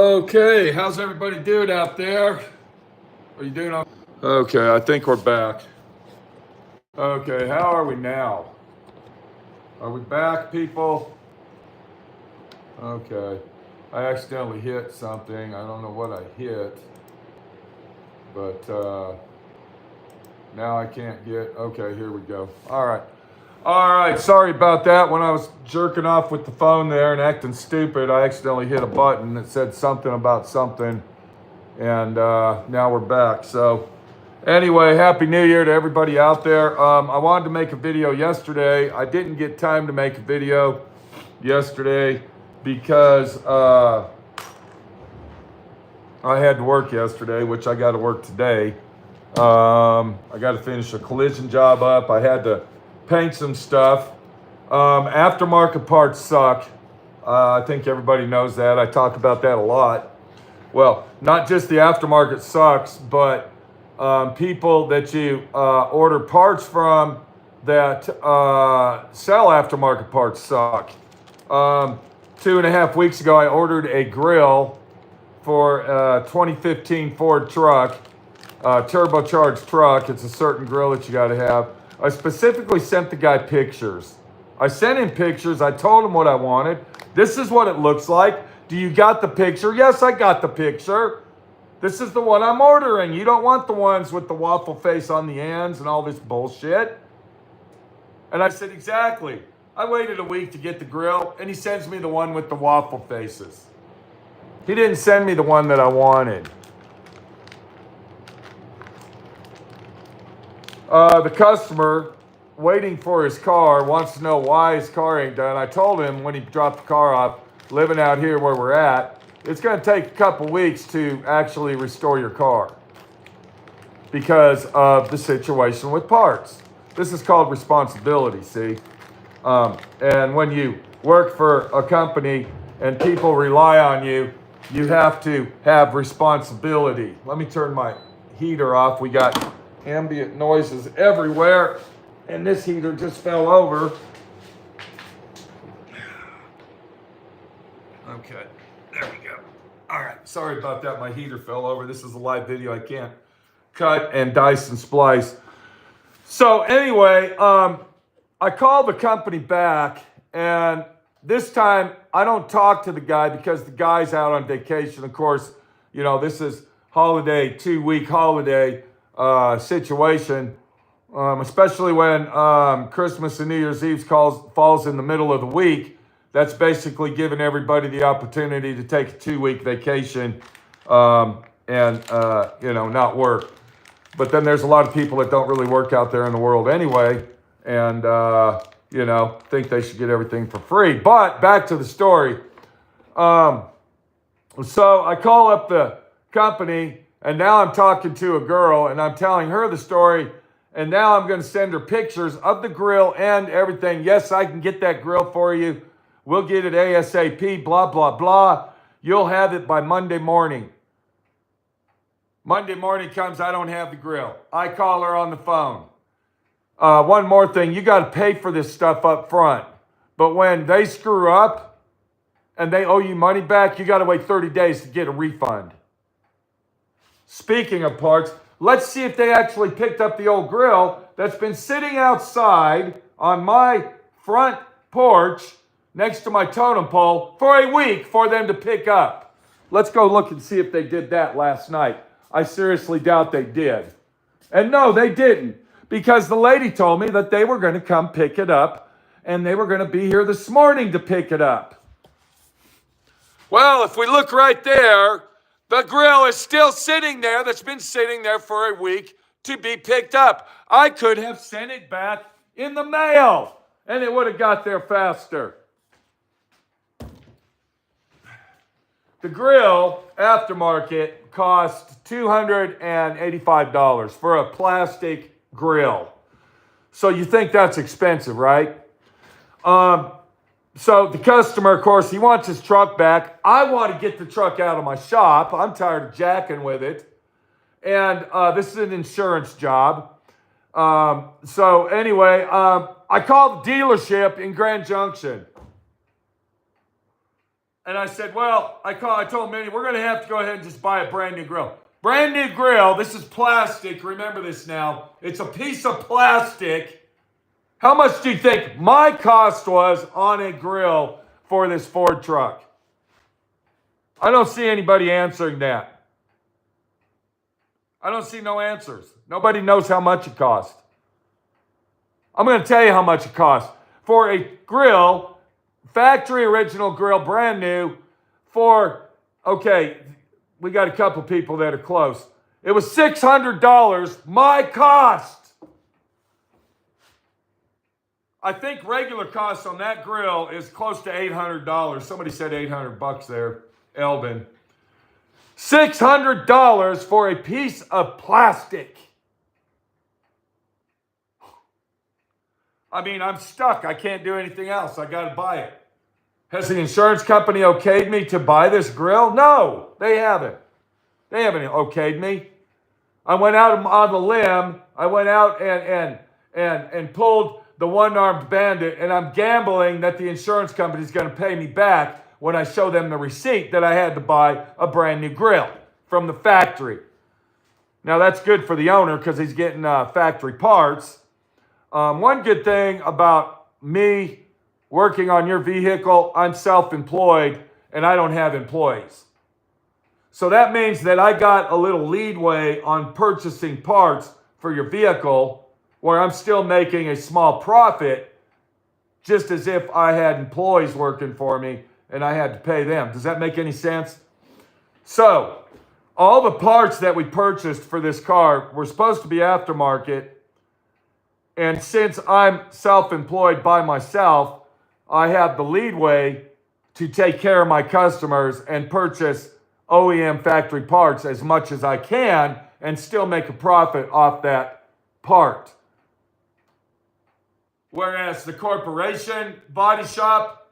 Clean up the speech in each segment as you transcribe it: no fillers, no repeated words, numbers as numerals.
Okay, how's everybody doing out there? Are you doing okay? I think we're back. Okay, how are we now? Are we back, people? Okay. I accidentally hit something. I don't know what I hit. But now I can't get. Okay, here we go. All right. All right, sorry about that. When I was jerking off with the phone there and acting stupid, I accidentally hit a button that said something about something. And now we're back. So anyway, Happy New Year to everybody out there. I wanted to make a video yesterday. I didn't get time to make a video yesterday because I had to work yesterday, which I got to work today. I got to finish a collision job up. I had to paint some stuff. Aftermarket parts suck. I think everybody knows that. I talk about that a lot. Well, not just the aftermarket sucks, but people that you order parts from that sell aftermarket parts suck. 2.5 weeks ago, I ordered a grill for a 2015 Ford truck, turbocharged truck. It's a certain grill that you got to have. I specifically sent the guy pictures. I sent him pictures. I told him what I wanted. This is what it looks like. Do you got the picture? Yes, I got the picture. This is the one I'm ordering. You don't want the ones with the waffle face on the ends and all this bullshit. And I said, exactly. I waited a week to get the grill, and he sends me the one with the waffle faces. He didn't send me the one that I wanted. The customer, waiting for his car, wants to know why his car ain't done. I told him when he dropped the car off, living out here where we're at, it's going to take a couple weeks to actually restore your car because of the situation with parts. This is called responsibility, see? And when you work for a company and people rely on you, you have to have responsibility. Let me turn my heater off. We got ambient noises everywhere, and this heater just fell over. Okay, there we go. All right, sorry about that. My heater fell over. This is a live video. I can't cut and dice and splice. So anyway, I called the company back, and this time I don't talk to the guy because the guy's out on vacation. Of course, you know, this is holiday, 2-week holiday situation, especially when Christmas and New Year's Eve falls in the middle of the week. That's basically giving everybody the opportunity to take a 2-week vacation and not work. But then there's a lot of people that don't really work out there in the world anyway, and think they should get everything for free. But back to the story. So I call up the company, and now I'm talking to a girl, and I'm telling her the story, and now I'm going to send her pictures of the grill and everything. Yes, I can get that grill for you. We'll get it ASAP, blah, blah, blah. You'll have it by Monday morning. Monday morning comes, I don't have the grill. I call her on the phone. One more thing, you got to pay for this stuff up front. But when they screw up and they owe you money back, you got to wait 30 days to get a refund. Speaking of parts, let's see if they actually picked up the old grill that's been sitting outside on my front porch next to my totem pole for a week for them to pick up. Let's go look and see if they did that last night. I seriously doubt they did. And no, they didn't, because the lady told me that they were going to come pick it up, and they were going to be here this morning to pick it up. Well, if we look right there, the grill is still sitting there. That's been sitting there for a week to be picked up. I could have sent it back in the mail, and it would have got there faster. The grill, aftermarket, cost $285 for a plastic grill. So you think that's expensive, right? So the customer, of course, he wants his truck back. I want to get the truck out of my shop. I'm tired of jacking with it. And this is an insurance job. So anyway, I called the dealership in Grand Junction. And I said, well, I told Minnie, we're going to have to go ahead and just buy a brand new grill. Brand new grill. This is plastic. Remember this now. It's a piece of plastic. How much do you think my cost was on a grill for this Ford truck? I don't see anybody answering that. I don't see no answers. Nobody knows how much it cost. I'm going to tell you how much it cost. For a grill, factory original grill, brand new, okay, we got a couple people that are close. It was $600, my cost. I think regular cost on that grill is close to $800. Somebody said $800 there, Elvin. $600 for a piece of plastic. I mean, I'm stuck. I can't do anything else. I got to buy it. Has the insurance company okayed me to buy this grill? No, they haven't. They haven't okayed me. I went out on the limb. I went out and pulled the one-armed bandit, and I'm gambling that the insurance company is going to pay me back when I show them the receipt that I had to buy a brand new grill from the factory. Now, that's good for the owner because he's getting factory parts. One good thing about me working on your vehicle, I'm self-employed and I don't have employees. So that means that I got a little leeway on purchasing parts for your vehicle where I'm still making a small profit, just as if I had employees working for me and I had to pay them. Does that make any sense? So all the parts that we purchased for this car were supposed to be aftermarket. And since I'm self-employed by myself, I have the leeway to take care of my customers and purchase OEM factory parts as much as I can and still make a profit off that part. Whereas the corporation body shop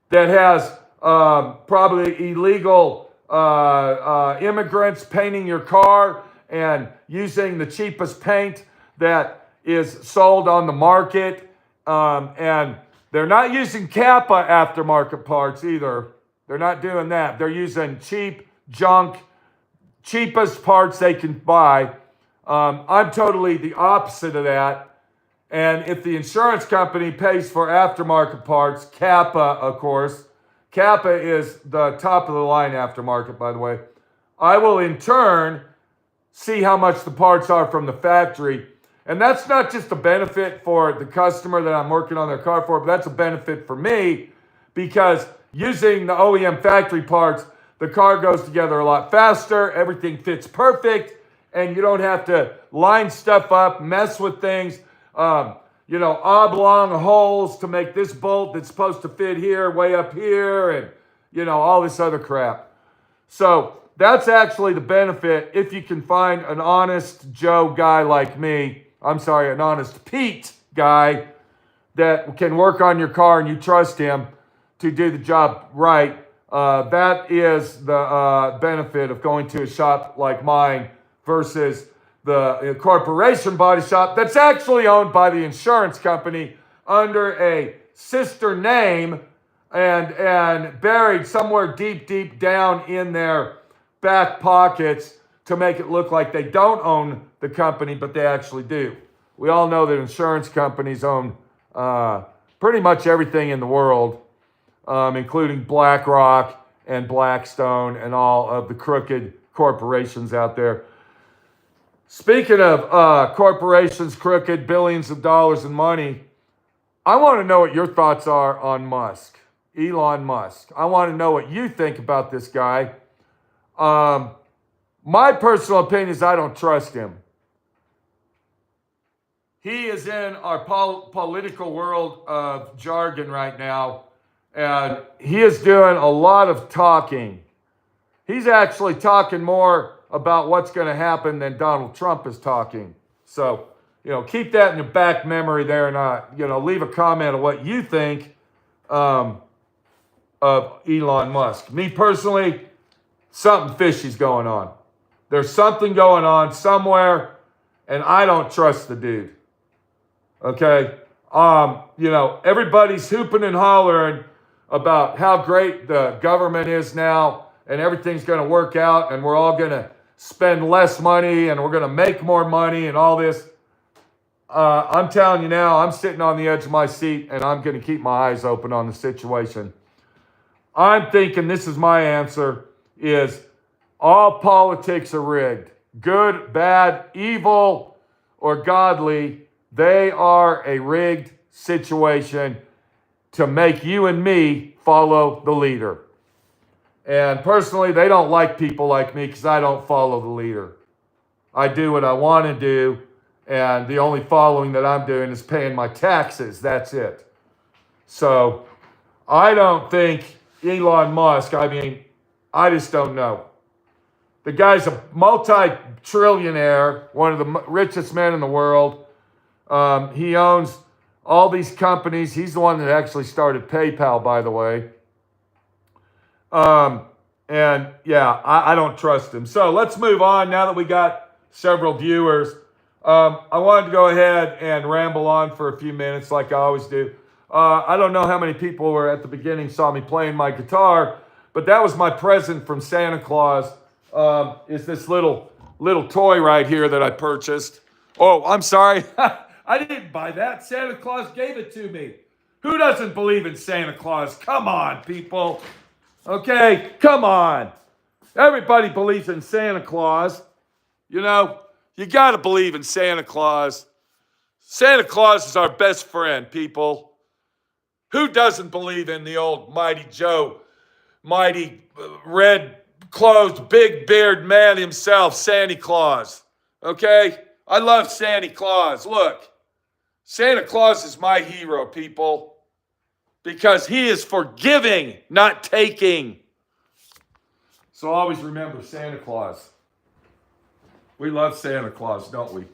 that has probably illegal immigrants painting your car and using the cheapest paint that is sold on the market, and they're not using Kappa aftermarket parts either. They're not doing that. They're using cheap junk, cheapest parts they can buy. I'm totally the opposite of that. And if the insurance company pays for aftermarket parts, Kappa, of course, Kappa is the top of the line aftermarket, by the way, I will in turn see how much the parts are from the factory. And that's not just a benefit for the customer that I'm working on their car for, but that's a benefit for me because using the OEM factory parts, the car goes together a lot faster, everything fits perfect, and you don't have to line stuff up, mess with things, oblong holes to make this bolt that's supposed to fit here, way up here, and, all this other crap. So that's actually the benefit if you can find an honest Joe guy like me. I'm sorry, an honest Pete guy that can work on your car and you trust him to do the job right. That is the benefit of going to a shop like mine versus the corporation body shop that's actually owned by the insurance company under a sister name and buried somewhere deep, deep down in their back pockets to make it look like they don't own the company, but they actually do. We all know that insurance companies own pretty much everything in the world, including BlackRock and Blackstone and all of the crooked corporations out there. Speaking of corporations, crooked, billions of dollars in money, I want to know what your thoughts are on Musk, Elon Musk. I want to know what you think about this guy. My personal opinion is I don't trust him. He is in our political world of jargon right now, and he is doing a lot of talking. He's actually talking more about what's going to happen than Donald Trump is talking. So, keep that in your back memory there and, leave a comment of what you think of Elon Musk. Me personally, something fishy's going on. There's something going on somewhere, and I don't trust the dude. Okay? Everybody's hooping and hollering about how great the government is now and everything's going to work out and we're all going to spend less money and we're going to make more money and all this. I'm telling you now, I'm sitting on the edge of my seat and I'm going to keep my eyes open on the situation. I'm thinking, this is my answer, is all politics are rigged. Good, bad, evil, or godly, they are a rigged situation to make you and me follow the leader. And personally, they don't like people like me because I don't follow the leader. I do what I want to do, and the only following that I'm doing is paying my taxes. That's it. So I don't think Elon Musk, I just don't know. The guy's a multi-trillionaire, one of the richest men in the world. He owns all these companies. He's the one that actually started PayPal, by the way. And yeah, I don't trust him. So let's move on now that we got several viewers. I wanted to go ahead and ramble on for a few minutes like I always do. I don't know how many people were at the beginning saw me playing my guitar, but that was my present from Santa Claus. Is this little toy right here that I purchased. Oh, I'm sorry. I didn't buy that. Santa Claus gave it to me. Who doesn't believe in Santa Claus? Come on, people. Okay, come on. Everybody believes in Santa Claus. You know, you got to believe in Santa Claus. Santa Claus is our best friend, people. Who doesn't believe in the old Mighty Joe, mighty red-clothed, big-beard man himself, Santa Claus? Okay? I love Santa Claus. Look, Santa Claus is my hero, people, because he is for giving, not taking. So always remember Santa Claus. We love Santa Claus, don't we?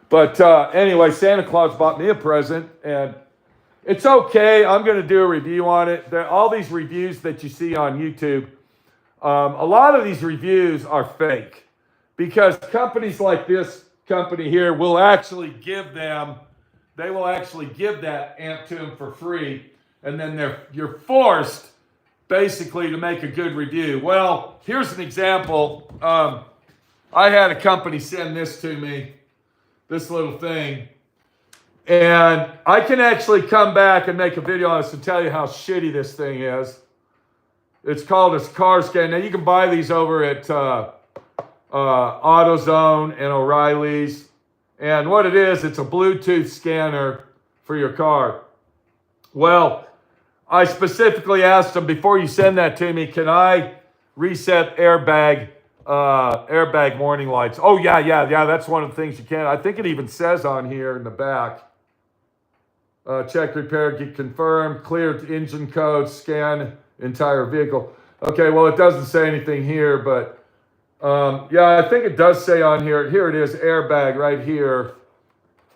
But anyway, Santa Claus bought me a present, and it's okay. I'm going to do a review on it. All these reviews that you see on YouTube, a lot of these reviews are fake because companies like this company here will actually give that amp to them for free, and then you're forced basically to make a good review. Well, here's an example. I had a company send this to me, this little thing. And I can actually come back and make a video on this and tell you how shitty this thing is. It's called a car scan. Now, you can buy these over at AutoZone and O'Reilly's. And what it is, it's a Bluetooth scanner for your car. Well, I specifically asked them, before you send that to me, can I reset airbag warning lights? Oh, yeah, that's one of the things you can. I think it even says on here in the back. Check, repair, get confirmed, clear engine code, scan entire vehicle. Okay, well, it doesn't say anything here, but yeah, I think it does say on here. Here it is, airbag right here.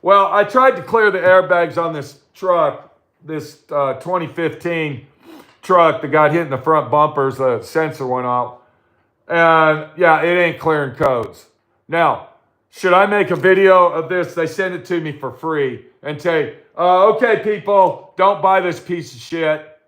Well, I tried to clear the airbags on this truck, this 2015 truck that got hit in the front bumpers. The sensor went out. And yeah, it ain't clearing codes. Now, should I make a video of this? They send it to me for free and say, okay, people, don't buy this piece of shit.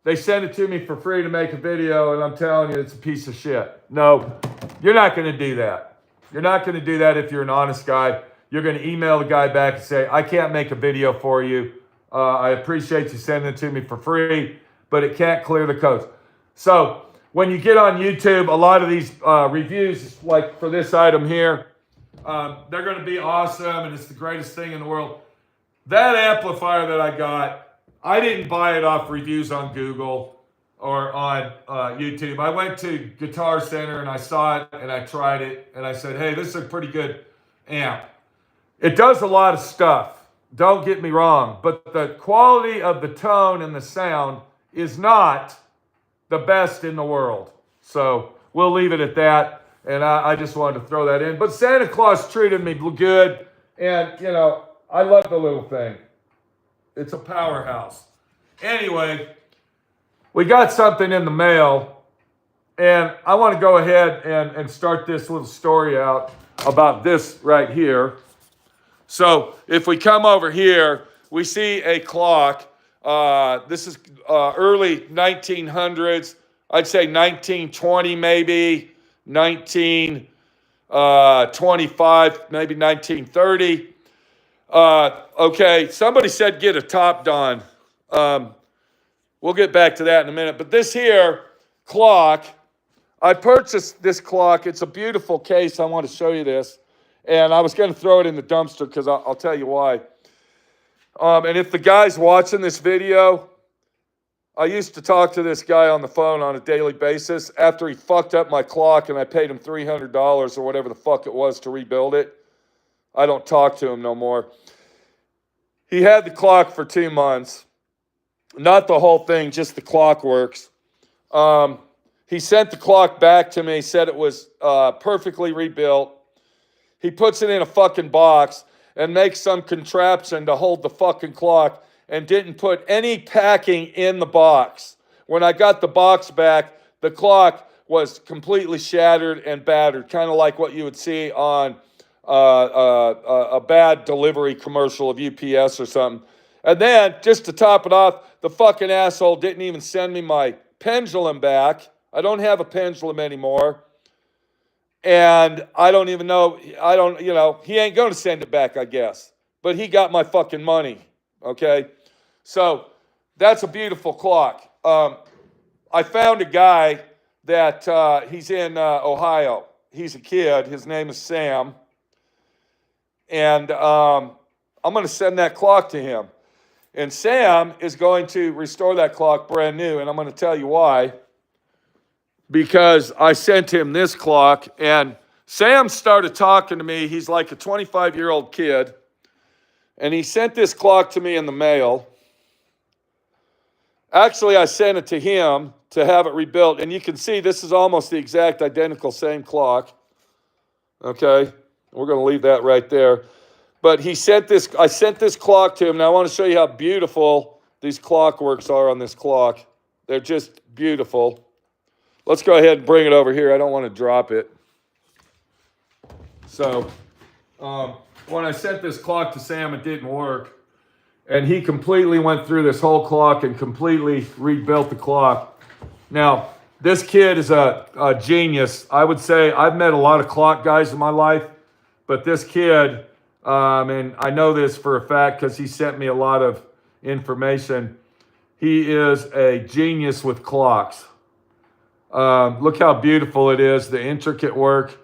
They send it to me for free to make a video, and I'm telling you, it's a piece of shit. No, you're not going to do that. You're not going to do that if you're an honest guy. You're going to email the guy back and say, I can't make a video for you. I appreciate you sending it to me for free, but it can't clear the codes. So when you get on YouTube, a lot of these reviews, like for this item here, they're going to be awesome, and it's the greatest thing in the world. That amplifier that I got, I didn't buy it off reviews on Google or on YouTube. I went to Guitar Center and I saw it and I tried it and I said, hey, this is a pretty good amp. It does a lot of stuff, don't get me wrong, but the quality of the tone and the sound is not the best in the world. So we'll leave it at that. And I just wanted to throw that in. But Santa Claus treated me good. And, you know, I love the little thing. It's a powerhouse. Anyway, we got something in the mail. And I want to go ahead and start this little story out about this right here. So if we come over here, we see a clock. This is early 1900s. I'd say 1920 maybe, 1925, maybe 1930. Okay, somebody said get a top done. We'll get back to that in a minute. But this here clock, I purchased this clock. It's a beautiful case. I want to show you this. And I was going to throw it in the dumpster because I'll tell you why. And if the guy's watching this video, I used to talk to this guy on the phone on a daily basis after he fucked up my clock and I paid him $300 or whatever the fuck it was to rebuild it. I don't talk to him no more. He had the clock for 2 months. Not the whole thing, just the clock works. He sent the clock back to me, said it was perfectly rebuilt. He puts it in a fucking box and makes some contraption to hold the fucking clock and didn't put any packing in the box. When I got the box back, the clock was completely shattered and battered, kind of like what you would see on a bad delivery commercial of UPS or something. And then, just to top it off, the fucking asshole didn't even send me my pendulum back. I don't have a pendulum anymore. And I don't even know, he ain't going to send it back, I guess. But he got my fucking money, okay? So, that's a beautiful clock. I found a guy that, he's in Ohio. He's a kid. His name is Sam. And I'm going to send that clock to him. And Sam is going to restore that clock brand new. And I'm going to tell you why. Because I sent him this clock. And Sam started talking to me. He's like a 25-year-old kid. And he sent this clock to me in the mail. Actually, I sent it to him to have it rebuilt. And you can see this is almost the exact identical same clock. Okay? We're going to leave that right there. But he sent this, I sent this clock to him. Now I want to show you how beautiful these clockworks are on this clock. They're just beautiful. Let's go ahead and bring it over here. I don't want to drop it. So when I sent this clock to Sam, it didn't work. And he completely went through this whole clock and completely rebuilt the clock. Now, this kid is a genius. I would say I've met a lot of clock guys in my life. But this kid, and I know this for a fact because he sent me a lot of information, he is a genius with clocks. Look how beautiful it is, the intricate work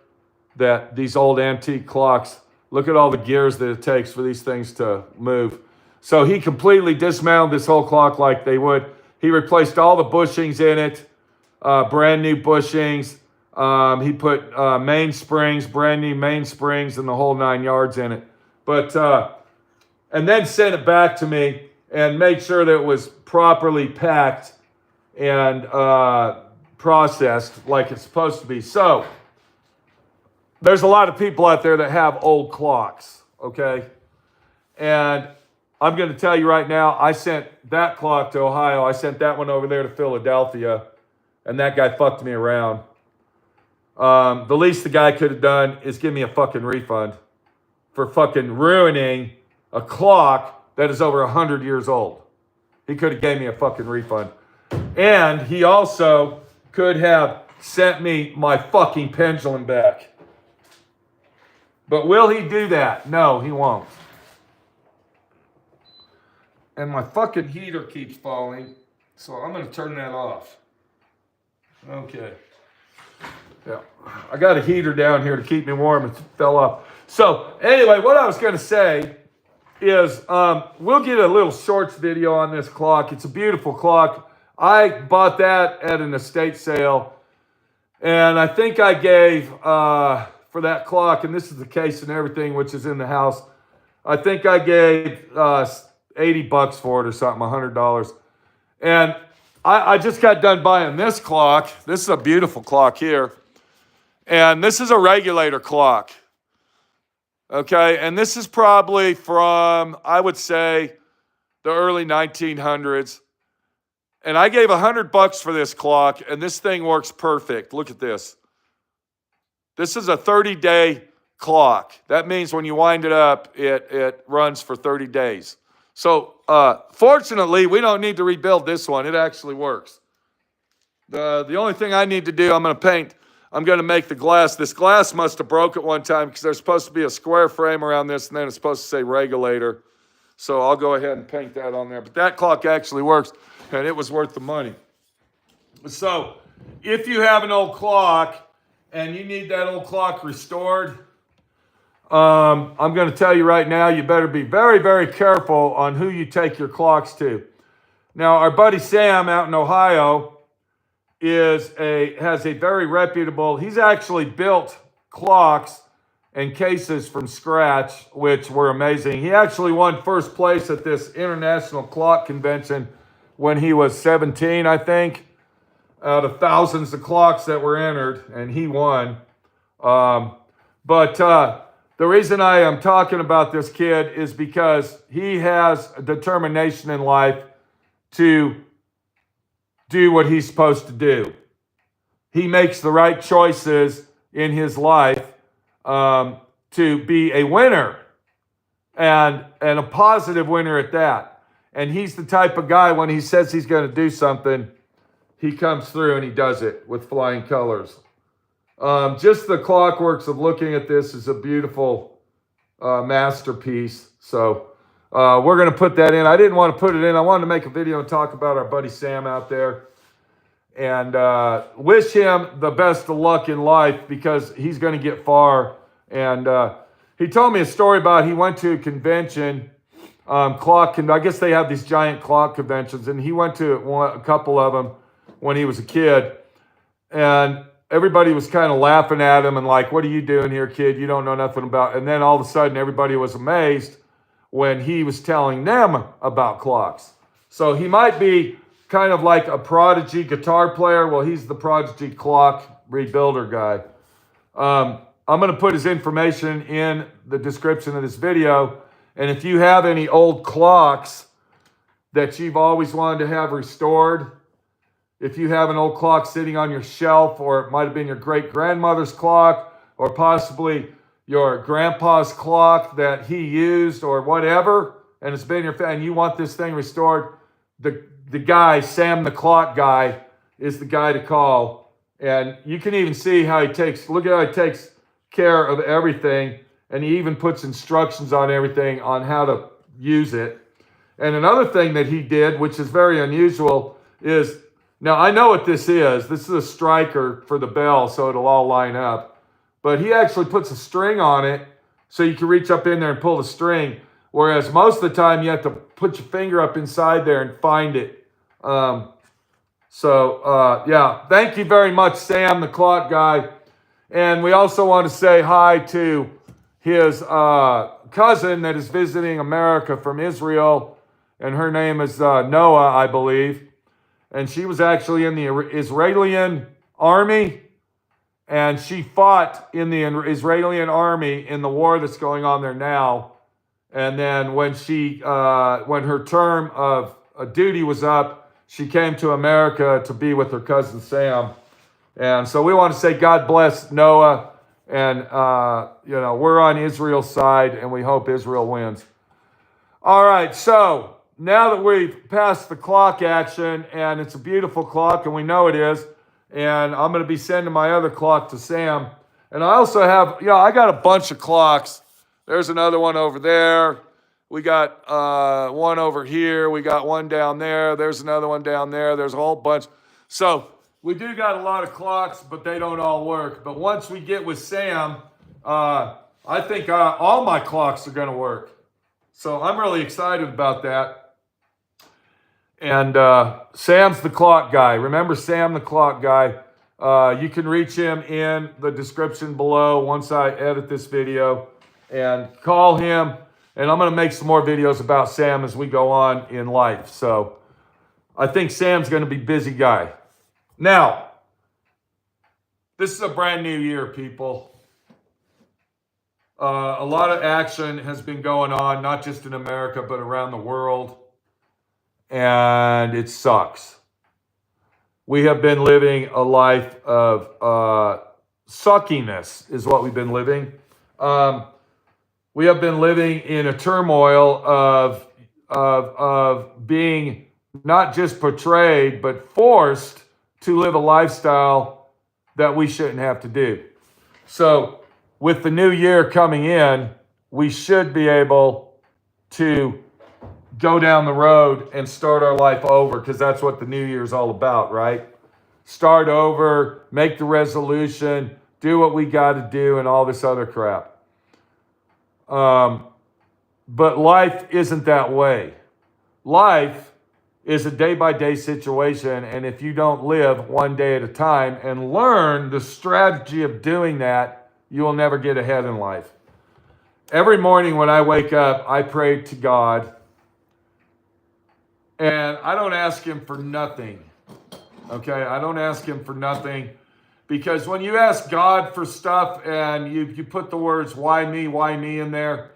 that these old antique clocks, look at all the gears that it takes for these things to move. So he completely dismantled this whole clock like they would. He replaced all the bushings in it, brand new bushings. He put mainsprings, brand new mainsprings, and the whole 9 yards in it. But and then sent it back to me and made sure that it was properly packed and processed like it's supposed to be. So there's a lot of people out there that have old clocks, okay? And I'm going to tell you right now, I sent that clock to Ohio. I sent that one over there to Philadelphia, and that guy fucked me around. The least the guy could have done is give me a fucking refund for fucking ruining a clock that is over 100 years old. He could have gave me a fucking refund. And he also could have sent me my fucking pendulum back. But will he do that? No, he won't. And my fucking heater keeps falling, so I'm going to turn that off. Okay. Yeah, I got a heater down here to keep me warm. It fell off. So anyway, what I was going to say is we'll get a little shorts video on this clock. It's a beautiful clock. I bought that at an estate sale. And I think I gave, for that clock, and this is the case and everything, which is in the house, I think I gave $80 for it or something, $100. And I just got done buying this clock. This is a beautiful clock here. And this is a regulator clock. Okay, and this is probably from, I would say, the early 1900s. And I gave $100 for this clock, and this thing works perfect. Look at this. This is a 30-day clock. That means when you wind it up, it runs for 30 days. So fortunately, we don't need to rebuild this one. It actually works. The only thing I need to do, I'm going to paint. I'm going to make the glass. This glass must have broke at one time because there's supposed to be a square frame around this, and then it's supposed to say regulator. So I'll go ahead and paint that on there. But that clock actually works, and it was worth the money. So if you have an old clock and you need that old clock restored, I'm going to tell you right now, you better be very, very careful on who you take your clocks to. Now, our buddy Sam out in Ohio has a very reputable, he's actually built clocks and cases from scratch, which were amazing. He actually won first place at this international clock convention when he was 17, I think, out of thousands of clocks that were entered, and he won. But the reason I am talking about this kid is because he has a determination in life to do what he's supposed to do. He makes the right choices in his life to be a winner, and a positive winner at that. And he's the type of guy, when he says he's going to do something, he comes through and he does it with flying colors. Just the clockworks of looking at this is a beautiful masterpiece. So we're going to put that in. I didn't want to put it in. I wanted to make a video and talk about our buddy Sam out there, and wish him the best of luck in life, because he's going to get far. And he told me a story about, he went to a convention, I guess they have these giant clock conventions, and he went to a couple of them when he was a kid, and everybody was kind of laughing at him and like, what are you doing here, kid? You don't know nothing about. And then all of a sudden, everybody was amazed when he was telling them about clocks. So he might be kind of like a prodigy guitar player. Well, he's the prodigy clock rebuilder guy. I'm going to put his information in the description of this video. And if you have any old clocks that you've always wanted to have restored, if you have an old clock sitting on your shelf, or it might have been your great-grandmother's clock, or possibly your grandpa's clock that he used, or whatever, and it's been and you want this thing restored, the guy, Sam the clock guy, is the guy to call. And you can even see how look at how he takes care of everything, and he even puts instructions on everything on how to use it. And another thing that he did, which is very unusual, is, now I know what this is. This is a striker for the bell, so it'll all line up. But he actually puts a string on it so you can reach up in there and pull the string, whereas most of the time you have to put your finger up inside there and find it. Yeah, thank you very much, Sam, the clock guy. And we also want to say hi to his cousin that is visiting America from Israel, and her name is Noah, I believe. And she was actually in the Israeli army, and she fought in the Israeli army in the war that's going on there now. And then when her term of duty was up, she came to America to be with her cousin Sam. And so we want to say God bless Noah, and we're on Israel's side, and we hope Israel wins. All right, so now that we've passed the clock action, and it's a beautiful clock, and we know it is, and I'm going to be sending my other clock to Sam. And I also have, I got a bunch of clocks. There's another one over there. We got one over here. We got one down there. There's another one down there. There's a whole bunch. So we do got a lot of clocks, but they don't all work. But once we get with Sam, I think all my clocks are going to work. So I'm really excited about that. And Sam's the clock guy. Remember Sam the clock guy. You can reach him in the description below once I edit this video, and call him. And I'm going to make some more videos about Sam as we go on in life. So I think Sam's going to be a busy guy. Now, this is a brand new year, people. A lot of action has been going on, not just in America, but around the world. And it sucks. We have been living a life of suckiness, is what we've been living. We have been living in a turmoil of of being not just portrayed, but forced to live a lifestyle that we shouldn't have to do. So with the new year coming in, we should be able to go down the road and start our life over, because that's what the new year is all about, right? Start over, make the resolution, do what we got to do, and all this other crap. But life isn't that way. Life is a day-by-day situation, and if you don't live one day at a time and learn the strategy of doing that, you will never get ahead in life. Every morning when I wake up, I pray to God, and I don't ask him for nothing. Okay, I don't ask him for nothing, because when you ask God for stuff and you put the words why me in there,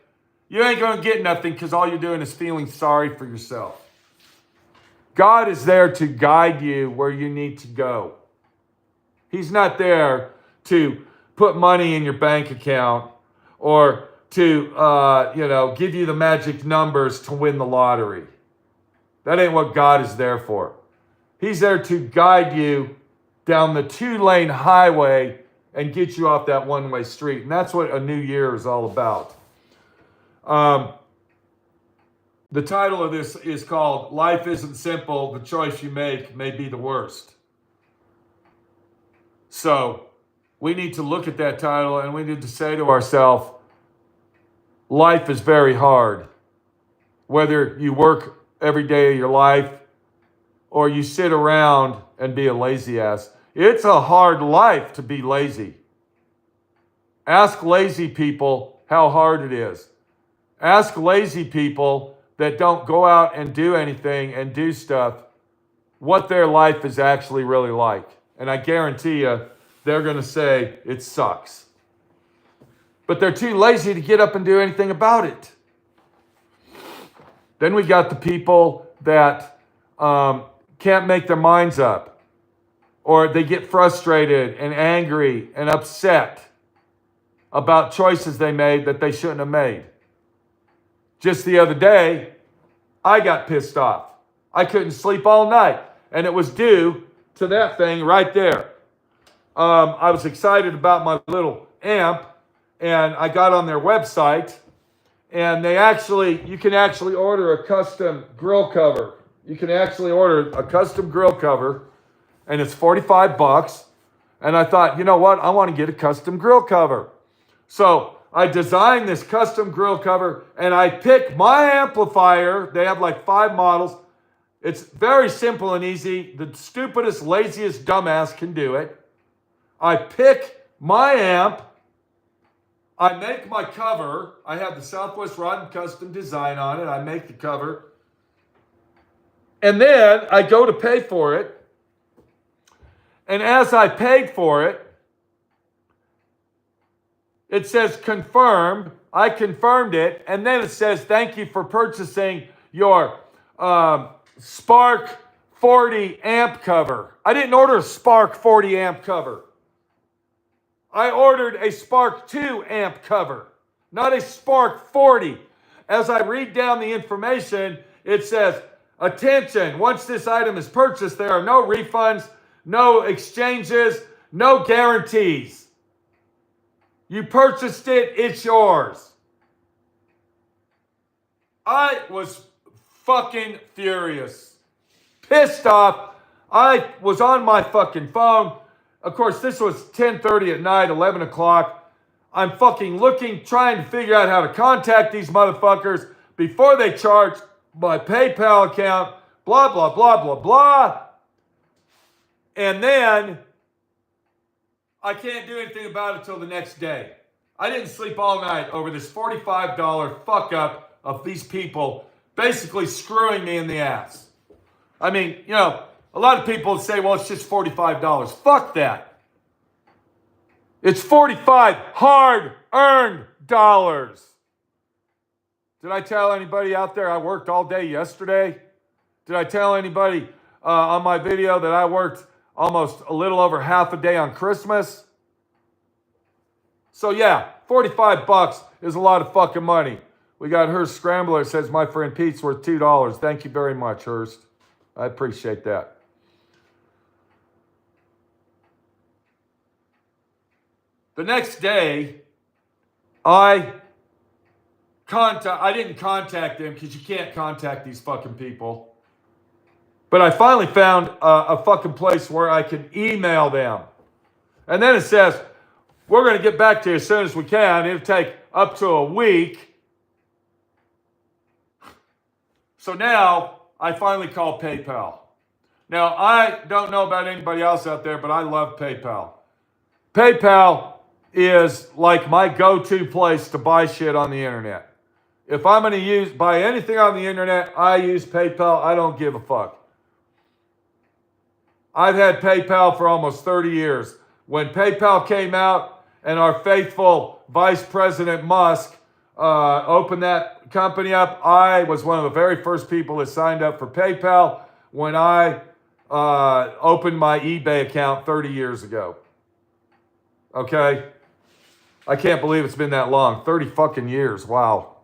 you ain't going to get nothing, because all you're doing is feeling sorry for yourself. God is there to guide you where you need to go. He's not there to put money in your bank account or to give you the magic numbers to win the lottery. That ain't what God is there for. He's there to guide you down the 2-lane highway and get you off that one-way street. And that's what a new year is all about. The title of this is called Life Isn't Simple, the Choice You Make May Be the Worst. So we need to look at that title and we need to say to ourselves, life is very hard. Whether you work every day of your life or you sit around and be a lazy ass, it's a hard life to be lazy. Ask lazy people how hard it is. Ask lazy people that don't go out and do anything and do stuff what their life is actually really like. And I guarantee you, they're going to say it sucks. But they're too lazy to get up and do anything about it. Then we got the people that can't make their minds up, or they get frustrated and angry and upset about choices they made that they shouldn't have made. Just the other day, I got pissed off. I couldn't sleep all night, and it was due to that thing right there. I was excited about my little amp, and I got on their website, and you can actually order a custom grill cover. You can actually order a custom grill cover, and it's $45. And I thought, you know what? I want to get a custom grill cover. So I designed this custom grill cover, and I pick my amplifier. They have like 5 models. It's very simple and easy. The stupidest, laziest dumbass can do it. I pick my amp. I make my cover. I have the Southwest Rotten custom design on it. I make the cover. And then I go to pay for it. And as I paid for it, it says confirmed. I confirmed it. And then it says, thank you for purchasing your Spark 40 amp cover. I didn't order a Spark 40 amp cover. I ordered a Spark 2 amp cover, not a Spark 40. As I read down the information, it says, attention, once this item is purchased, there are no refunds, no exchanges, no guarantees. You purchased it, it's yours. I was fucking furious, pissed off. I was on my fucking phone. Of course, this was 10:30 at night, 11 o'clock. I'm fucking looking, trying to figure out how to contact these motherfuckers before they charge my PayPal account, blah, blah, blah, blah, blah. And then I can't do anything about it till the next day. I didn't sleep all night over this $45 fuck up of these people basically screwing me in the ass. I mean, a lot of people say, well, it's just $45. Fuck that. It's 45 hard-earned dollars. Did I tell anybody out there I worked all day yesterday? Did I tell anybody on my video that I worked almost a little over half a day on Christmas? So yeah, $45 is a lot of fucking money. We got Hurst Scrambler. It says, my friend Pete's worth $2. Thank you very much, Hurst. I appreciate that. The next day, I didn't contact them because you can't contact these fucking people. But I finally found a fucking place where I can email them. And then it says, we're going to get back to you as soon as we can. It'll take up to a week. So now I finally call PayPal. Now, I don't know about anybody else out there, but I love PayPal. PayPal is like my go-to place to buy shit on the internet. If I'm going to buy anything on the internet, I use PayPal. I don't give a fuck. I've had PayPal for almost 30 years. When PayPal came out and our faithful Vice President Musk opened that company up, I was one of the very first people that signed up for PayPal when I opened my eBay account 30 years ago. Okay? I can't believe it's been that long. 30 fucking years. Wow.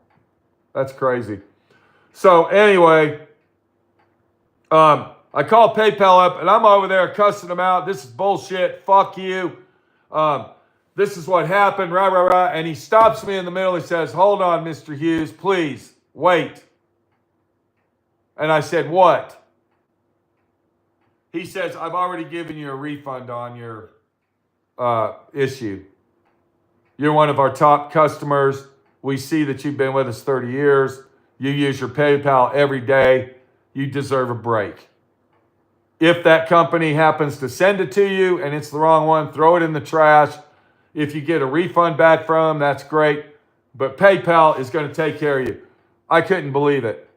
That's crazy. So anyway, I call PayPal up and I'm over there cussing them out. This is bullshit. Fuck you. This is what happened. Rah, rah, rah. And he stops me in the middle. He says, hold on, Mr. Hughes, please wait. And I said, what? He says, I've already given you a refund on your issue. You're one of our top customers. We see that you've been with us 30 years. You use your PayPal every day. You deserve a break. If that company happens to send it to you and it's the wrong one, throw it in the trash. If you get a refund back from them, that's great. But PayPal is going to take care of you. I couldn't believe it.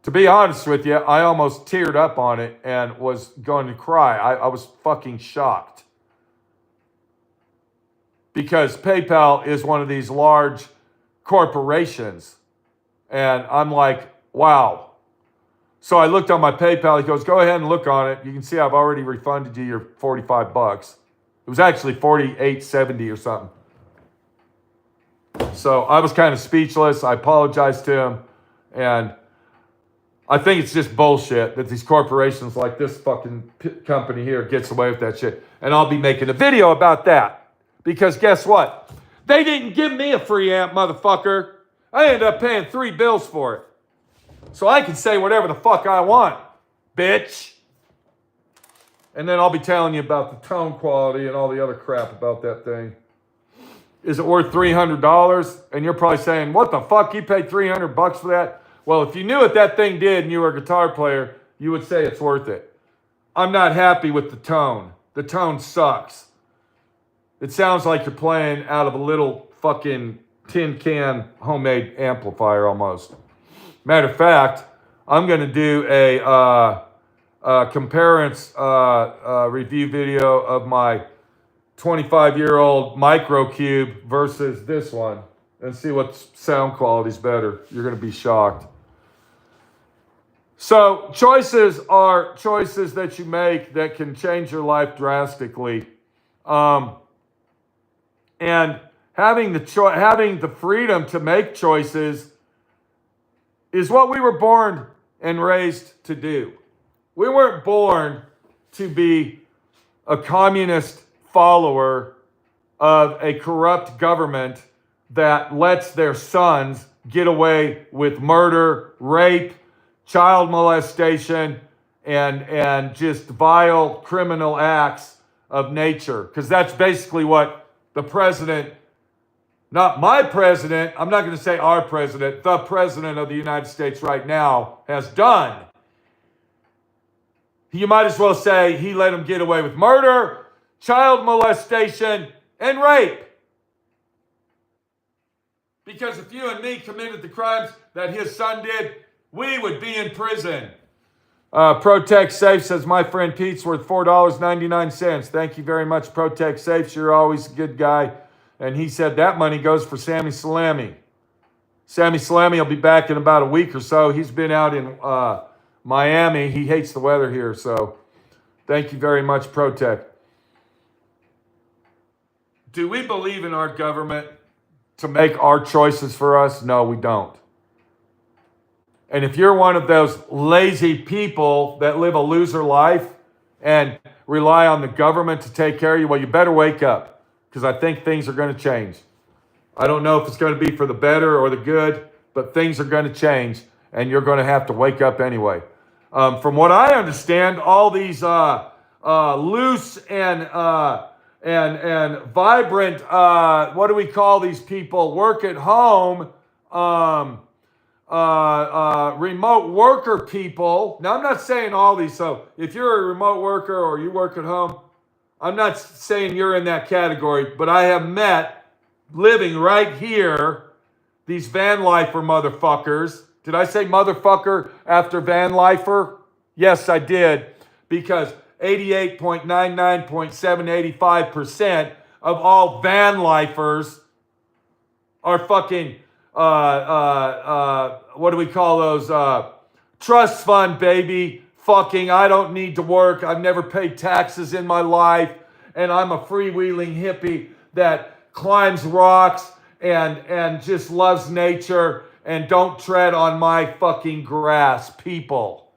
To be honest with you, I almost teared up on it and was going to cry. I was fucking shocked. Because PayPal is one of these large corporations. And I'm like, wow. So I looked on my PayPal. He goes, go ahead and look on it. You can see I've already refunded you your $45. It was actually $48.70 or something. So I was kind of speechless. I apologized to him. And I think it's just bullshit that these corporations like this fucking company here gets away with that shit. And I'll be making a video about that. Because guess what? They didn't give me a free amp, motherfucker. I ended up paying 3 bills for it. So I can say whatever the fuck I want, bitch. And then I'll be telling you about the tone quality and all the other crap about that thing. Is it worth $300? And you're probably saying, what the fuck? You paid $300 for that? Well, if you knew what that thing did and you were a guitar player, you would say it's worth it. I'm not happy with the tone. The tone sucks. It sounds like you're playing out of a little fucking tin can homemade amplifier almost. Matter of fact, I'm going to do a comparison review video of my 25-year-old Microcube versus this one and see what sound quality is better. You're going to be shocked. So choices are choices that you make that can change your life drastically. And having the freedom to make choices is what we were born and raised to do. We weren't born to be a communist follower of a corrupt government that lets their sons get away with murder, rape, child molestation, and just vile criminal acts of nature. Because that's basically what the president, not my president, I'm not going to say our president, the president of the United States right now has done. You might as well say he let him get away with murder, child molestation, and rape. Because if you and me committed the crimes that his son did, we would be in prison. Protect Safe says, my friend Pete's worth $4.99. Thank you very much, Protect Safe. You're always a good guy. And he said that money goes for Sammy Salami. Sammy Salami will be back in about a week or so. He's been out in Miami. He hates the weather here. So thank you very much, Protect. Do we believe in our government? to make our choices for us? No, we don't. And if you're one of those lazy people that live a loser life and rely on the government to take care of you, well, you better wake up, because I think things are going to change. I don't know if it's going to be for the better or the good, but things are going to change, and you're going to have to wake up anyway. From what I understand, all these loose and vibrant, what do we call these people? Work at home, remote worker people. Now, I'm not saying all these. So if you're a remote worker or you work at home, I'm not saying you're in that category, but I have met, living right here, these van lifer motherfuckers. Did I say motherfucker after van lifer? Yes, I did, because 88.99.785% of all van lifers are fucking, what do we call those? Trust fund, baby. Fucking, I don't need to work. I've never paid taxes in my life. And I'm a freewheeling hippie that climbs rocks and just loves nature, and don't tread on my fucking grass, people.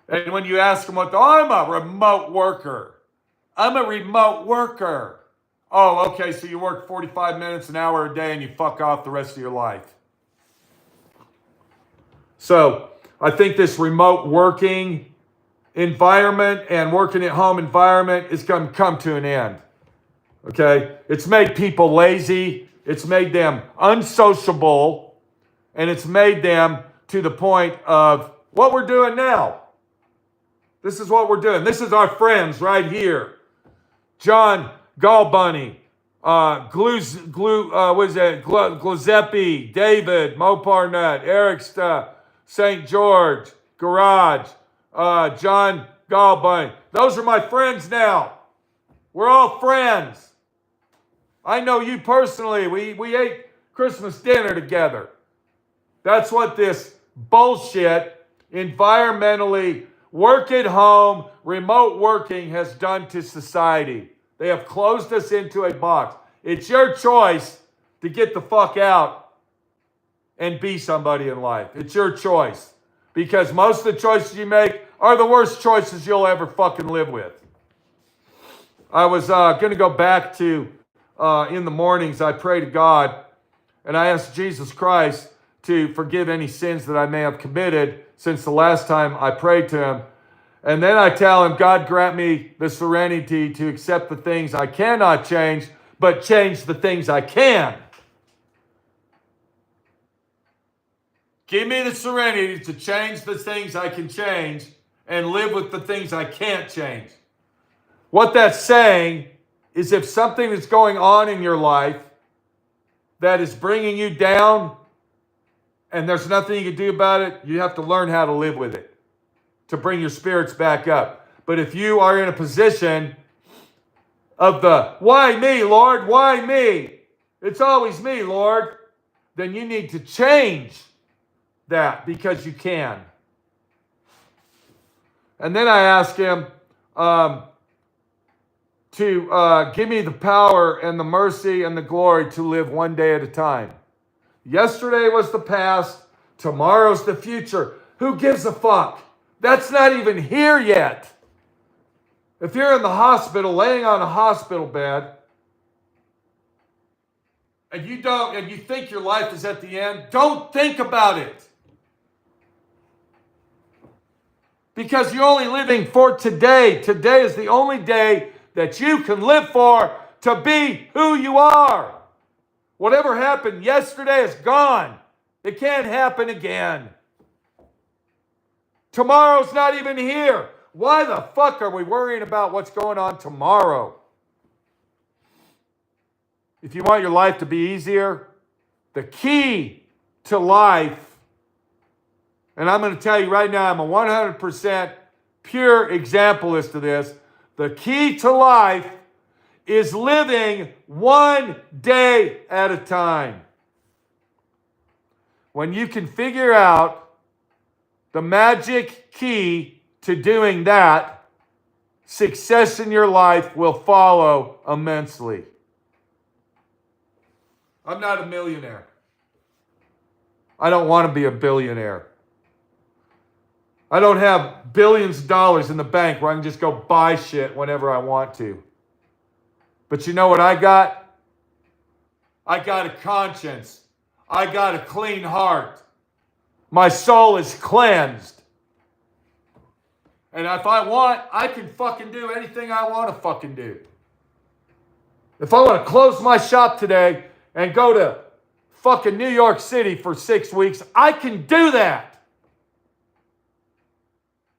And when you ask them I'm a remote worker. I'm a remote worker. Oh, okay, so you work 45 minutes, an hour a day, and you fuck off the rest of your life. So I think this remote working environment and working at home environment is going to come to an end. Okay? It's made people lazy. It's made them unsociable. And it's made them to the point of what we're doing now. This is what we're doing. This is our friends right here. John Galbunny, Giuseppe, David, Moparnut, Eric St. George, Garage, John Galbunny. Those are my friends now. We're all friends. I know you personally. We ate Christmas dinner together. That's what this bullshit, environmentally, work at home, remote working has done to society. They have closed us into a box. It's your choice to get the fuck out and be somebody in life. It's your choice. Because most of the choices you make are the worst choices you'll ever fucking live with. I was going to go back to, in the mornings, I pray to God, and I ask Jesus Christ to forgive any sins that I may have committed since the last time I prayed to him. And then I tell him, God, grant me the serenity to accept the things I cannot change, but change the things I can. Give me the serenity to change the things I can change and live with the things I can't change. What that's saying is, if something is going on in your life that is bringing you down and there's nothing you can do about it, you have to learn how to live with it to bring your spirits back up. But if you are in a position of the, why me, Lord? Why me? It's always me, Lord. Then you need to change that, because you can. And then I ask him to give me the power and the mercy and the glory to live one day at a time. Yesterday was the past. Tomorrow's the future. Who gives a fuck? That's not even here yet. If you're in the hospital, laying on a hospital bed, and you think your life is at the end, don't think about it. Because you're only living for today. Today is the only day that you can live for to be who you are. Whatever happened yesterday is gone. It can't happen again. Tomorrow's not even here. Why the fuck are we worrying about what's going on tomorrow? If you want your life to be easier, the key to life, and I'm going to tell you right now, I'm a 100% pure example to this. The key to life is living one day at a time. When you can figure out the magic key to doing that, success in your life will follow immensely. I'm not a millionaire. I don't want to be a billionaire. I don't have billions of dollars in the bank where I can just go buy shit whenever I want to. But you know what I got? I got a conscience. I got a clean heart. My soul is cleansed. And if I want, I can fucking do anything I want to fucking do. If I want to close my shop today and go to fucking New York City for 6 weeks, I can do that.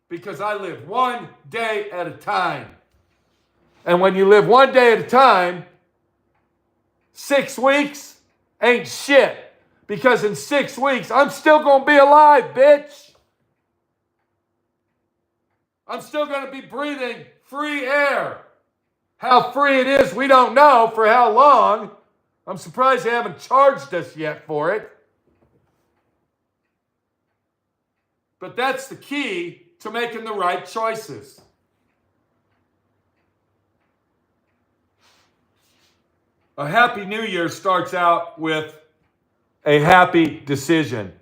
Because I live one day at a time. And when you live one day at a time, 6 weeks ain't shit. Because in 6 weeks, I'm still going to be alive, bitch. I'm still going to be breathing free air. How free it is, we don't know for how long. I'm surprised they haven't charged us yet for it. But that's the key to making the right choices. A happy new year starts out with a happy decision.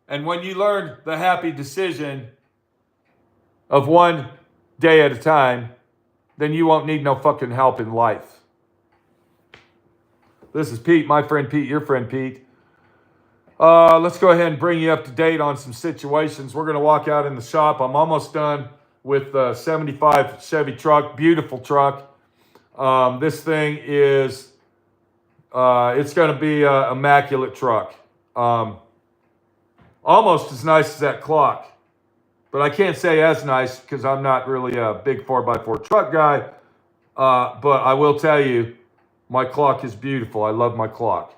And when you learn the happy decision of one day at a time, then you won't need no fucking help in life. This is Pete, my friend Pete, your friend Pete. Let's go ahead and bring you up to date on some situations. We're going to walk out in the shop. I'm almost done with the 75 Chevy truck. Beautiful truck. This thing is, it's going to be an immaculate truck. Almost as nice as that clock. But I can't say as nice because I'm not really a big 4x4 truck guy. But I will tell you, my clock is beautiful. I love my clock.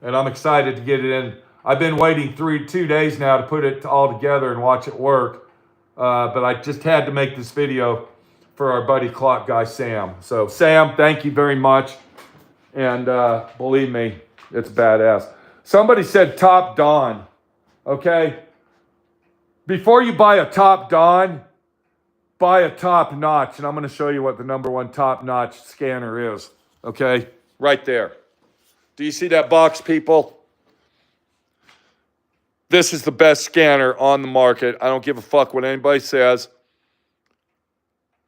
And I'm excited to get it in. I've been waiting 2 days now to put it all together and watch it work. But I just had to make this video for our buddy clock guy, Sam. So Sam, thank you very much. And believe me, it's badass. Somebody said Top Dawn. Okay? Before you buy a Top Dawn, buy a Top Notch. And I'm going to show you what the #1 Top Notch scanner is. Okay? Right there. Do you see that box, people? This is the best scanner on the market. I don't give a fuck what anybody says.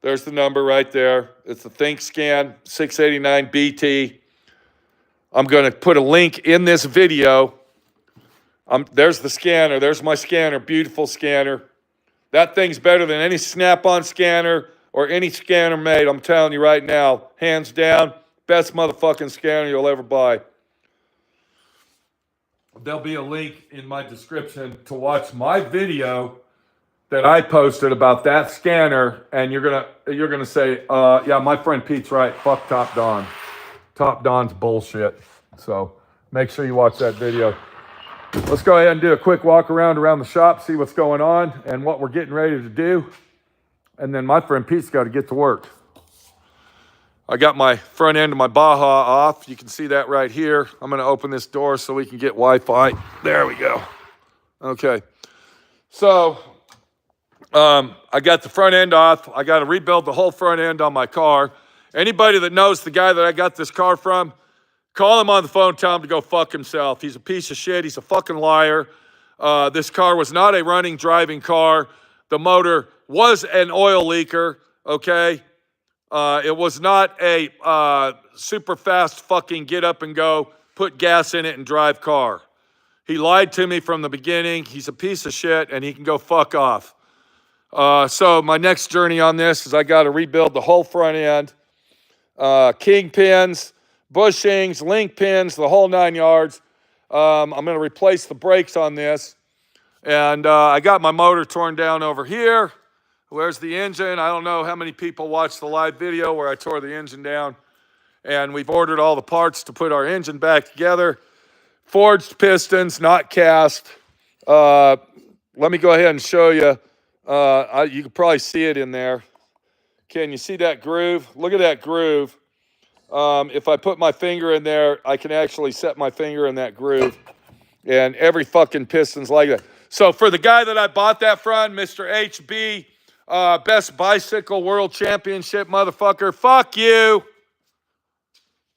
There's the number right there. It's the ThinkScan 689 BT. I'm going to put a link in this video. There's the scanner. There's my scanner. Beautiful scanner. That thing's better than any Snap-on scanner or any scanner made. I'm telling you right now. Hands down, best motherfucking scanner you'll ever buy. There'll be a link in my description to watch my video that I posted about that scanner, and you're gonna say, yeah, my friend Pete's right. Fuck Top Dawn. Top Dawn's bullshit. So make sure you watch that video. Let's go ahead and do a quick walk around the shop, see what's going on and what we're getting ready to do. And then my friend Pete's got to get to work. I got my front end of my Baja off. You can see that right here. I'm going to open this door so we can get Wi-Fi. There we go. Okay. So I got the front end off. I got to rebuild the whole front end on my car. Anybody that knows the guy that I got this car from, call him on the phone, tell him to go fuck himself. He's a piece of shit. He's a fucking liar. This car was not a running, driving car. The motor was an oil leaker, okay? It was not a super fast fucking get up and go, put gas in it and drive car. He lied to me from the beginning. He's a piece of shit and he can go fuck off. So my next journey on this is I got to rebuild the whole front end. Kingpins, bushings, link pins, the whole 9 yards. I'm going to replace the brakes on this. And I got my motor torn down over here. Where's the engine? I don't know how many people watched the live video where I tore the engine down. And we've ordered all the parts to put our engine back together. Forged pistons, not cast. Let me go ahead and show you. You can probably see it in there. Can you see that groove? Look at that groove. If I put my finger in there, I can actually set my finger in that groove. And every fucking piston's like that. So for the guy that I bought that from, Mr. HB, Best Bicycle World Championship motherfucker, fuck you.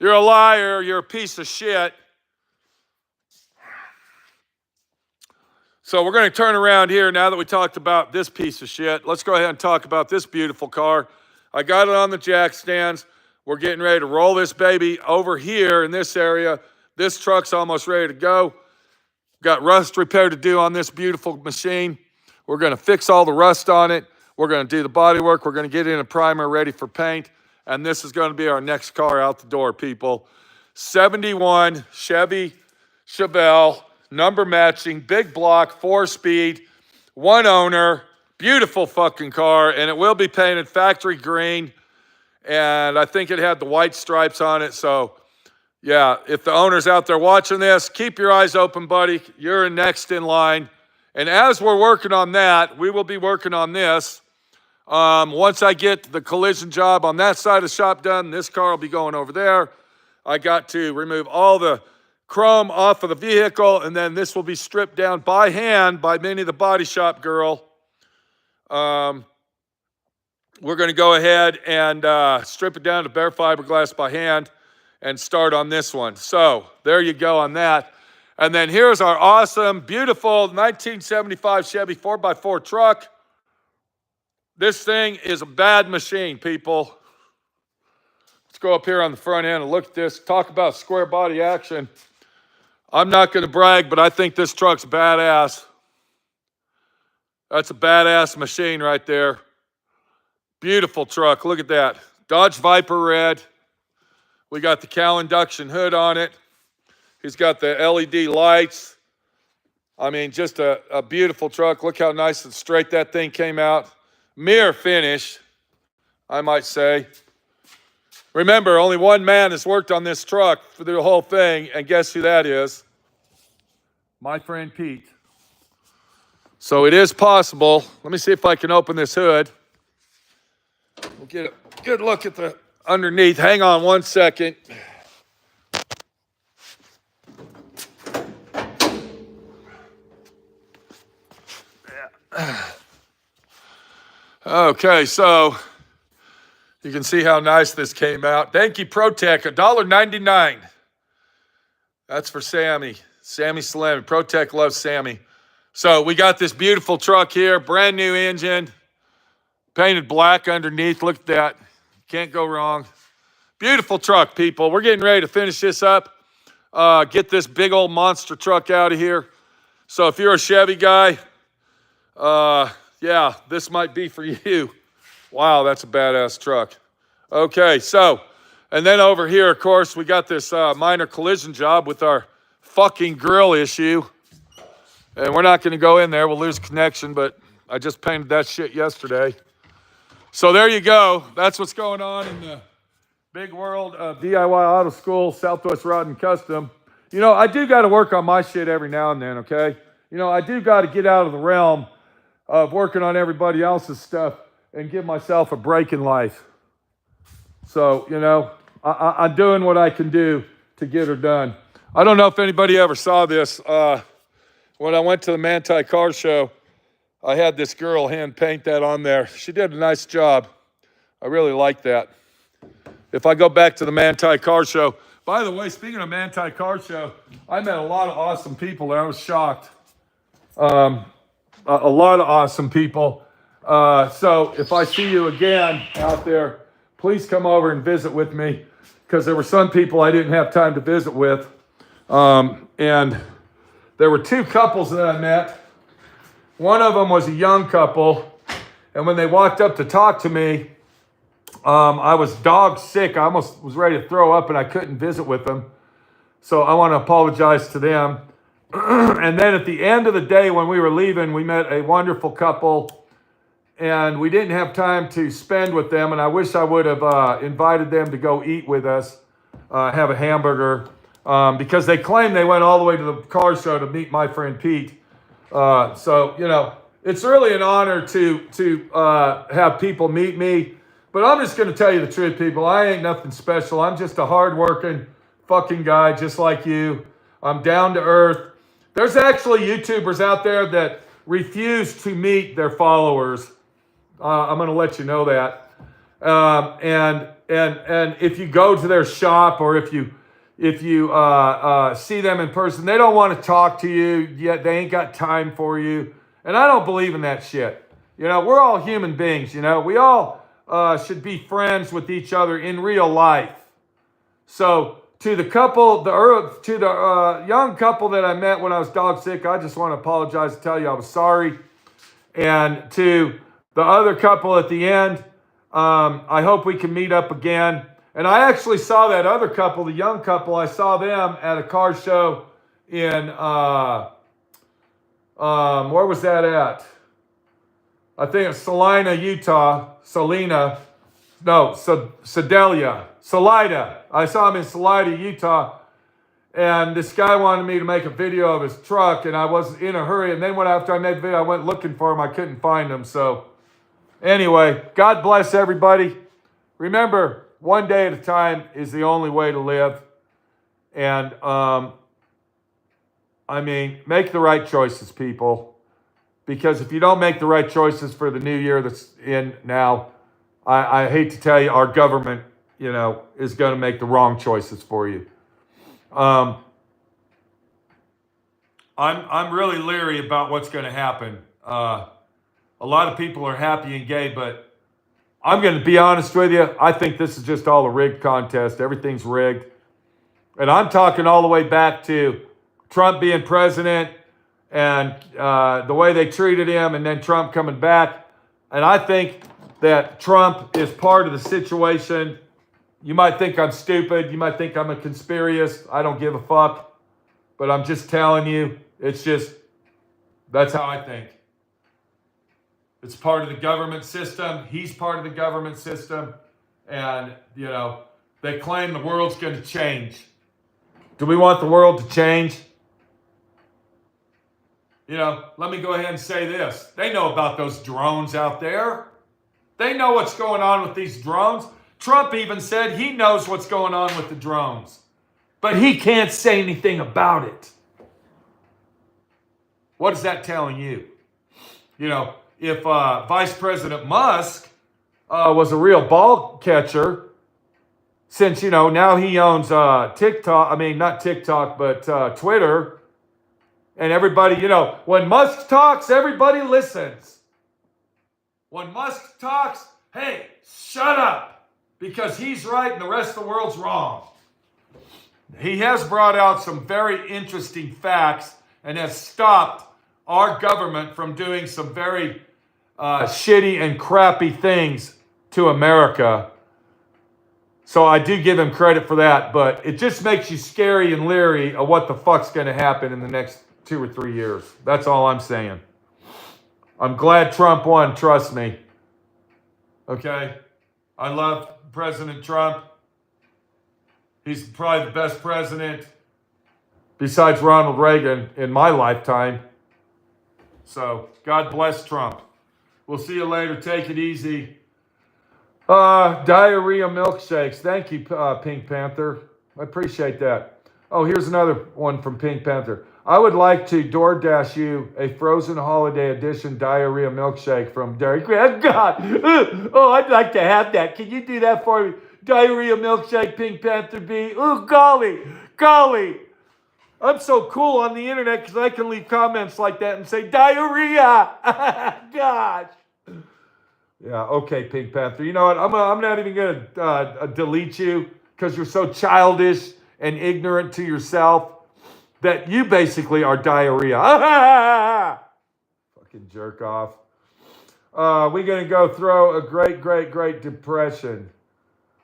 You're a liar. You're a piece of shit. So we're going to turn around here now that we talked about this piece of shit. Let's go ahead and talk about this beautiful car. I got it on the jack stands. We're getting ready to roll this baby over here in this area. This truck's almost ready to go. Got rust repair to do on this beautiful machine. We're going to fix all the rust on it. We're going to do the body work. We're going to get in a primer ready for paint. And this is going to be our next car out the door, people. 71 Chevy Chevelle, number matching, big block, 4-speed, 1 owner, beautiful fucking car. And it will be painted factory green. And I think it had the white stripes on it. So, yeah, if the owner's out there watching this, keep your eyes open, buddy. You're next in line. And as we're working on that, we will be working on this. Once I get the collision job on that side of the shop done, this car will be going over there. I got to remove all the chrome off of the vehicle, and then this will be stripped down by hand by Minnie the body shop girl. We're going to go ahead and strip it down to bare fiberglass by hand and start on this one. So there you go on that. And then here's our awesome, beautiful 1975 Chevy 4x4 truck. This thing is a bad machine, people. Let's go up here on the front end and look at this. Talk about square body action. I'm not going to brag, but I think this truck's badass. That's a badass machine right there. Beautiful truck. Look at that. Dodge Viper red. We got the Cal induction hood on it. He's got the LED lights. I mean, just a beautiful truck. Look how nice and straight that thing came out. Mirror finish, I might say. Remember, only one man has worked on this truck for the whole thing, and guess who that is? My friend Pete. So it is possible. Let me see if I can open this hood. We'll get a good look at the underneath. Hang on one second. Okay, so you can see how nice this came out. Thank you, ProTech, $1.99. That's for Sammy. Sammy Salami. ProTech loves Sammy. So we got this beautiful truck here, brand new engine, painted black underneath. Look at that. Can't go wrong. Beautiful truck, people. We're getting ready to finish this up. Get this big old monster truck out of here. So if you're a Chevy guy, yeah, this might be for you. Wow, that's a badass truck. Okay, so, and then over here, of course, we got this minor collision job with our fucking grill issue. And we're not going to go in there. We'll lose connection, but I just painted that shit yesterday. So there you go. That's what's going on in the big world of DIY Auto School, Southwest Rod and Custom. You know, I do got to work on my shit every now and then, okay? You know, I do got to get out of the realm of working on everybody else's stuff and give myself a break in life. So, you know, I'm doing what I can do to get her done. I don't know if anybody ever saw this. When I went to the Manti Car Show, I had this girl hand paint that on there. She did a nice job. I really like that. If I go back to the Manti Car Show, by the way, speaking of Manti Car Show, I met a lot of awesome people there. I was shocked. A lot of awesome people. So if I see you again out there, please come over and visit with me, because there were some people I didn't have time to visit with. And there were two couples that I met. One of them was a young couple, and when they walked up to talk to me, I was dog sick. I almost was ready to throw up, and I couldn't visit with them. So I want to apologize to them. And then at the end of the day, when we were leaving, we met a wonderful couple, and we didn't have time to spend with them, and I wish I would have invited them to go eat with us, have a hamburger, because they claimed they went all the way to the car show to meet my friend Pete. So, you know, it's really an honor to have people meet me. But I'm just going to tell you the truth, people. I ain't nothing special. I'm just a hardworking fucking guy just like you. I'm down to earth. There's actually YouTubers out there that refuse to meet their followers. I'm going to let you know that. And if you go to their shop or if you see them in person, they don't want to talk to you yet. They ain't got time for you. And I don't believe in that shit. You know, we're all human beings. You know, we all should be friends with each other in real life. So to the couple, to the young couple that I met when I was dog sick, I just want to apologize and tell you I was sorry. And to the other couple at the end, I hope we can meet up again. And I actually saw that other couple, the young couple, I saw them at a car show in, where was that at? I think it's Salina, Utah. Sedalia. I saw him in Salida, Utah. And this guy wanted me to make a video of his truck, and I was in a hurry. And then after I made the video, I went looking for him. I couldn't find him. So anyway, God bless everybody. Remember, one day at a time is the only way to live. And, I mean, make the right choices, people. Because if you don't make the right choices for the new year that's in now, I hate to tell you, our government, you know, is going to make the wrong choices for you. I'm really leery about what's going to happen. A lot of people are happy and gay, but I'm going to be honest with you. I think this is just all a rigged contest. Everything's rigged. And I'm talking all the way back to Trump being president and the way they treated him, and then Trump coming back. And I think that Trump is part of the situation. You might think I'm stupid. You might think I'm a conspiracist. I don't give a fuck. But I'm just telling you, it's just, that's how I think. It's part of the government system. He's part of the government system. And, you know, they claim the world's going to change. Do we want the world to change? You know, let me go ahead and say this. They know about those drones out there. They know what's going on with these drones. Trump even said he knows what's going on with the drones. But he can't say anything about it. What is that telling you? You know, if Vice President Musk was a real ball catcher, since, you know, now he owns TikTok, I mean, not TikTok, but Twitter. And everybody, you know, when Musk talks, everybody listens. When Musk talks, hey, shut up, because he's right and the rest of the world's wrong. He has brought out some very interesting facts and has stopped our government from doing some very shitty and crappy things to America. So I do give him credit for that, but it just makes you scary and leery of what the fuck's going to happen in the next 2 or 3 years. That's all I'm saying. I'm glad Trump won, trust me. Okay? I love President Trump. He's probably the best president besides Ronald Reagan in my lifetime. So, God bless Trump. We'll see you later. Take it easy. Diarrhea milkshakes. Thank you, Pink Panther. I appreciate that. Oh, here's another one from Pink Panther. I would like to DoorDash you a frozen holiday edition diarrhea milkshake from Dairy Queen. God! Oh, I'd like to have that. Can you do that for me? Diarrhea milkshake, Pink Panther B. Oh, golly. I'm so cool on the internet because I can leave comments like that and say, diarrhea! Gosh! Yeah, okay, Pink Panther. You know what? I'm not even going to delete you because you're so childish and ignorant to yourself that you basically are diarrhea. Fucking jerk off. We're going to go through a great depression.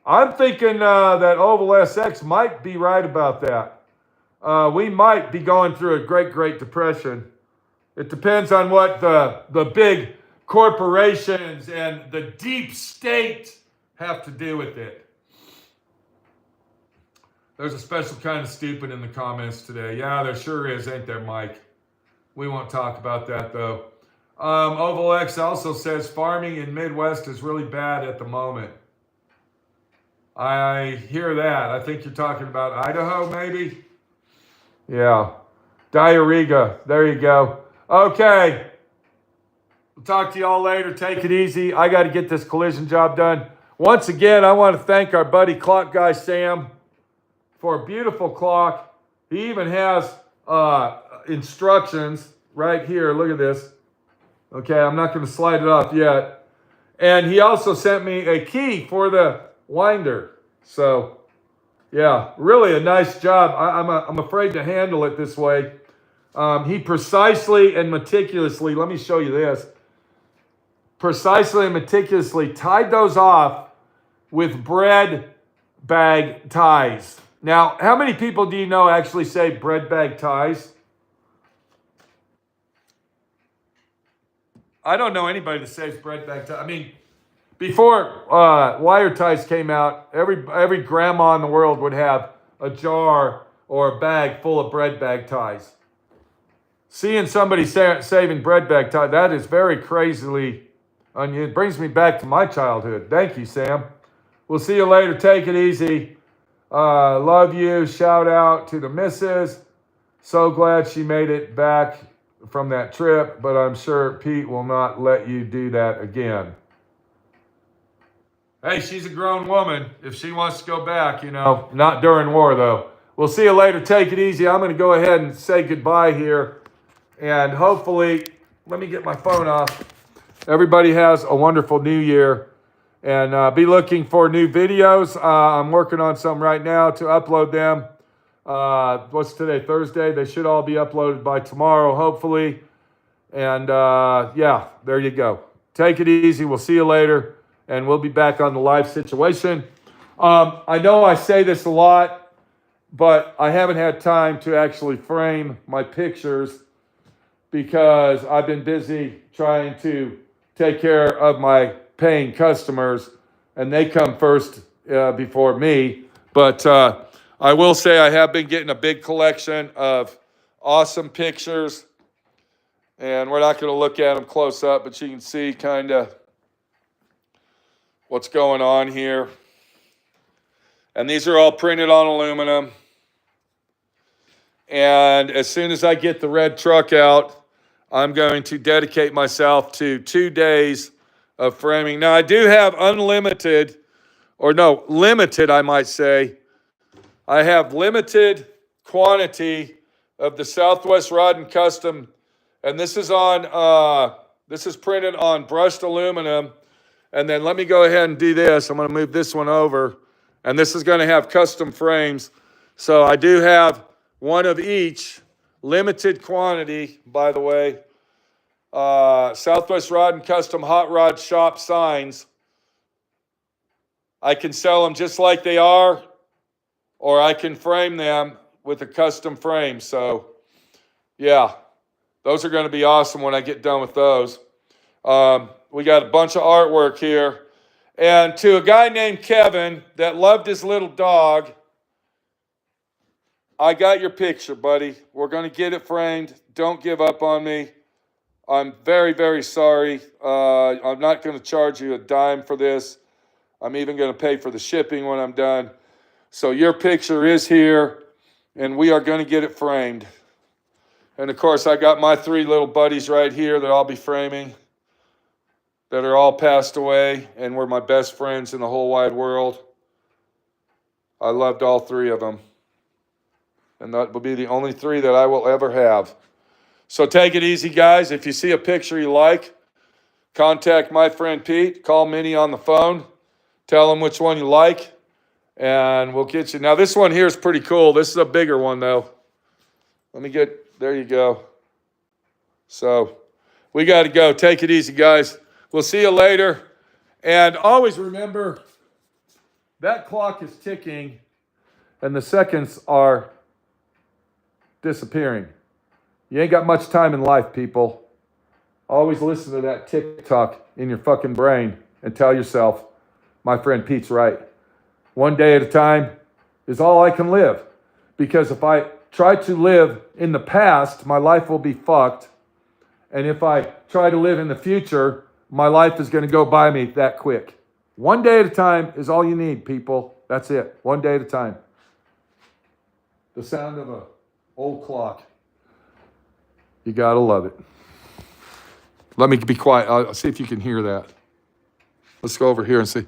I'm thinking that Oval SX might be right about that. We might be going through a great depression. It depends on what the big corporations and the deep state have to do with it. There's a special kind of stupid in the comments today. Yeah, there sure is, ain't there, Mike? We won't talk about that, though. Oval X also says farming in Midwest is really bad at the moment. I hear that. I think you're talking about Idaho, maybe? Yeah. Diarrhea. There you go. Okay. We'll talk to you all later. Take it easy. I got to get this collision job done. once again, I want to thank our buddy clock guy Sam for a beautiful clock. He even has instructions right here. Look at this. Okay, I'm not going to slide it off yet. And he also sent me a key for the winder. So, yeah, really a nice job. I'm afraid to handle it this way. He precisely and meticulously, let me show you this, precisely and meticulously tied those off with bread bag ties. Now, how many people do you know actually say bread bag ties? I don't know anybody that says bread bag ties. I mean, before wire ties came out, every grandma in the world would have a jar or a bag full of bread bag ties. Seeing somebody saving bread bag ties, that is very crazily, it brings me back to my childhood. Thank you, Sam. We'll see you later. Take it easy. Love you. Shout out to the missus. So glad she made it back from that trip, but I'm sure Pete will not let you do that again. Hey, she's a grown woman. If she wants to go back, not during war, though. We'll see you later. Take it easy. I'm going to go ahead and say goodbye here. And hopefully, let me get my phone off. Everybody has a wonderful new year. And be looking for new videos. I'm working on some right now to upload them. What's today? Thursday. They should all be uploaded by tomorrow, hopefully. And yeah, there you go. Take it easy. We'll see you later. And we'll be back on the live situation. I know I say this a lot, but I haven't had time to actually frame my pictures because I've been busy trying to take care of my paying customers, and they come first before me. But I will say I have been getting a big collection of awesome pictures, and we're not going to look at them close up, but you can see kind of what's going on here. And these are all printed on aluminum. And as soon as I get the red truck out, I'm going to dedicate myself to 2 days of framing. Now, I do have limited, I might say. I have limited quantity of the Southwest Rod & Custom, and this is printed on brushed aluminum. And then let me go ahead and do this. I'm going to move this one over. And this is going to have custom frames. So I do have one of each, limited quantity, by the way. Southwest Rod & Custom Hot Rod Shop signs. I can sell them just like they are, or I can frame them with a custom frame. So, yeah, those are going to be awesome when I get done with those. We got a bunch of artwork here. And to a guy named Kevin that loved his little dog, I got your picture, buddy. We're going to get it framed. Don't give up on me. I'm very, very sorry. I'm not going to charge you a dime for this. I'm even going to pay for the shipping when I'm done. So your picture is here, and we are going to get it framed. And, of course, I got my 3 little buddies right here that I'll be framing, that are all passed away and were my best friends in the whole wide world. I loved all 3 of them. And that will be the only 3 that I will ever have. So take it easy, guys. If you see a picture you like, contact my friend Pete. Call Minnie on the phone. Tell him which one you like, and we'll get you. Now, this one here is pretty cool. This is a bigger one, though. There you go. So we got to go. Take it easy, guys. We'll see you later. And always remember, that clock is ticking, and the seconds are disappearing. You ain't got much time in life, people. Always listen to that tick-tock in your fucking brain and tell yourself, my friend Pete's right. 1 day at a time is all I can live. Because if I try to live in the past, my life will be fucked. And if I try to live in the future, my life is going to go by me that quick. 1 day at a time is all you need, people. That's it. 1 day at a time. The sound of an old clock. You got to love it. Let me be quiet. I'll see if you can hear that. Let's go over here and see.